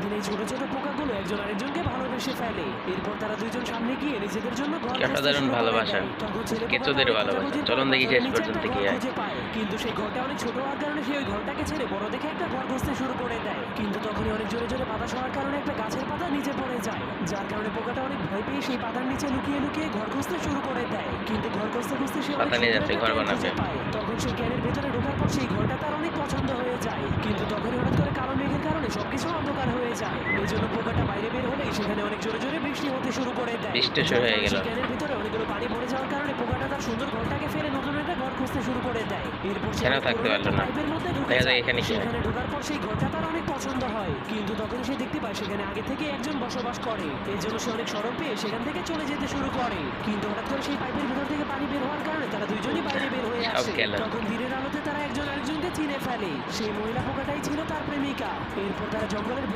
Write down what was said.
একদিন এই ছোট ছোট পোকাগুলো একজন আরেকজনকে ভালোবেসে ফেলে। এরপর তারা দুইজন সামনে গিয়ে নিজেদের জন্য ঘর খুঁজতে অসাধারণ শুরু করে ভালোবাসা, দেয়। তখন ছেলে পোকাটা কেঁচোদের অনেক ভালোবাসা। খোঁজাখুঁজির পর চলুন দেখি পাথরের শেষ নিচে পর্যন্ত একটা কি ঘর হয়। খুঁজে পায়, কিন্তু সেই ঘরটা অনেক ছোট হওয়ার কারণে সে ওই ঘরটাকে ছেড়ে বড় দেখে একটা ঘর খুঁজতে শুরু করে দেয়। কিন্তু তখনই অনেক জোরে জোরে বাতাস হওয়ার কারণে একটা গাছের পাতা নিচে পড়ে যায়, যার কারণে পোকাটা অনেক ভয় পেয়ে সেই পাতার নিচে লুকিয়ে লুকিয়ে ঘর খুঁজতে শুরু করে দেয়। কিন্তু ঘর খুঁজতে খুঁজতে সে অনেক পাতা নিয়ে সুন্দর যাচ্ছে একটা ঘর ক্যান বানাবে। খুঁজে পায়। তখন সেই ক্যানের ভেতরে ঢোকার পর সেই ঘরটা তার অনেক পছন্দ হয়ে যায়। কিন্তু তখনই হঠাৎ করে কালো মেঘের কারণে সবকিছু অন্ধকার হয়ে যায়। এই জন্য পোকাটা বাইরে বের হলেই সেখানে অনেক জোরে জোরে বৃষ্টি হতে শুরু করে দেয়, বৃষ্টি শুরু যার হয়ে কারণে গেল। সেই ক্যানের ভিতরে অনেকগুলো পানি ভরে যাওয়ার কারণে পোকাটা তার সুন্দর ঘরটাকে ফেলে নতুন একটা ঘর খুঁজতে শুরু করে দেয়। এরপর সে এখানেও অনেক থাকতে পুরনো পারলো একটা না। পাইপের মধ্যে ঢুকে দেখা যাক যায়। এখানে কি হয়। সেখানে ঢোকার পর সেই ঘরটা তার অনেক পছন্দ হয়, কিন্তু তখন সে দেখতে পায় সেখানে আগে থেকে একজন বসবাস করে। এই জন্য সে অনেক সরব পেয়ে সেখান থেকে চলে যেতে শুরু করে। কিন্তু হঠাৎ করে সেই পাইপের ভিতর থেকে পানি বের হওয়ার কারণে তারা দুইজনই বাইরে বের হয়ে সব আসে। গেল। তখন দিনের আলোতে তারা একজন আরেকজনকে চিনে ফেলে। সেই মহিলা পোকাটাই ছিল তার প্রেমিকা। এরপর তারা জঙ্গলের